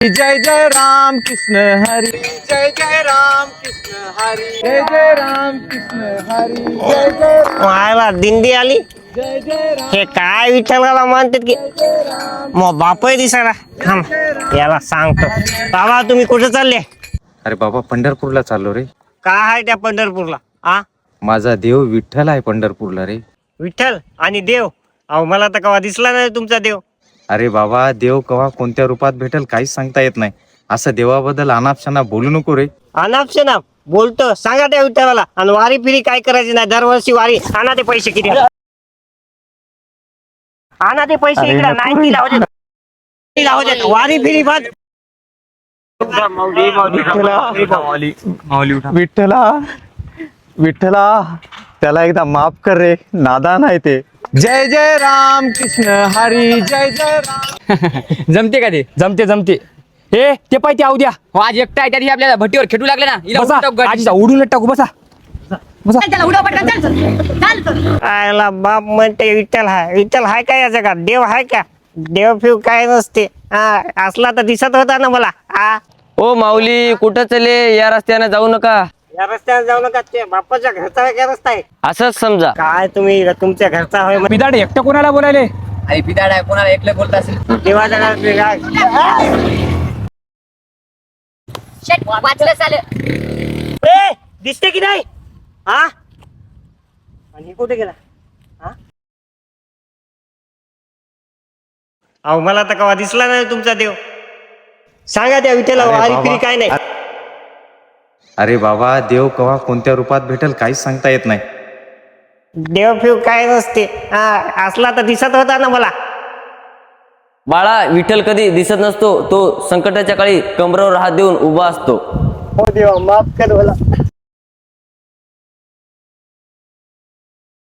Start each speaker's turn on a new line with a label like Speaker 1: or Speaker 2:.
Speaker 1: जय जय राम कृष्ण हरी, जय जय राम कृष्ण हरी, जय जय राम कृष्ण हरी, जय जय
Speaker 2: व्हायला दिंडी आली.
Speaker 1: जय जय राम,
Speaker 2: हे काय विठ्ठलाला मानतात की मग बापय दिसायला. थांब याला सांगतो. बाबा तुम्ही कुठे चालले?
Speaker 3: अरे बाबा पंढरपूरला चाललो रे.
Speaker 2: काय आहे त्या पंढरपूरला? आ
Speaker 3: माझा देव विठ्ठल आहे पंढरपूरला रे.
Speaker 2: विठ्ठल आणि देव? अहो मला तर कवा दिसला नाही तुमचा देव.
Speaker 3: अरे बाबा देव कवा कोणत्या रूपात भेटेल काहीच सांगता येत नाही. असं देवाबद्दल अनापशना बोलू नको रे.
Speaker 2: अनाप शनाप बोलतो. सांगा त्या विठ्ठलाला. आणि वारी फिरी काय करायची नाही. दरवर्षी वारी. आणा ते पैसे किती. आणा ते पैसे इकडे. नाही ती लावू देत. ती लावू देत. वारी फिरी बंद.
Speaker 1: विठ्ठला विठ्ठला त्याला एकदा माफ कर रे, नादान आहे ते. जय जय राम कृष्ण हरी, जय जय राम.
Speaker 4: जमते का ते? जमते जमते. हे ते पाहिजे आऊ द्या. आज एकटा आहे, त्या दिवशी आपल्याला भट्टीवर खेटू लागले ना. हिला उडून टाकू गाडी. उडून टाकू. बसा
Speaker 5: त्याला उडव पटकन. चाल चाल.
Speaker 2: आयला बाप म्हणते विठ्ठल हाय. विठ्ठल हाय काय या जगात? देव हाय का? देव फिव काय नसते. हा असला तर दिसत होता ना मला. हा
Speaker 6: ओ माऊली कुठं चले? या रस्त्याने जाऊ नका.
Speaker 2: या रस्त्याने जाऊ नका. ते बाप्पाच्या घरचा आहे का रस्ता आहे?
Speaker 6: असंच समजा.
Speaker 2: काय तुम्ही तुमच्या घरचा होय म्हणजे
Speaker 4: पिदाड एकटं कोणाला बोलायले?
Speaker 6: अरे पिदाड आहे, कोणाला एकले बोलत असेल.
Speaker 2: देवाच्या घरात वेगळा.
Speaker 5: शेट वाचलं चाल.
Speaker 2: ए, दिसते की नाही? हा आणि कुठे गेला? हा अहो मला तर कवा दिसला नाही तुमचा देव. सांगा त्या विठ्ठला
Speaker 3: अरे
Speaker 2: वारी
Speaker 3: बाबा.
Speaker 2: फिरी काय नाही.
Speaker 3: अरे बाबा देव कवा कोणत्या रूपात भेटेल काहीच सांगता येत नाही.
Speaker 2: देव फिव काय नसते. हा असला तर दिसत होता ना मला.
Speaker 6: बाळा विठ्ठल कधी दिसत नसतो. तो संकटाच्या काळी कमरेवर हात देऊन उभा असतो.
Speaker 2: हो देवा माफ कर मला.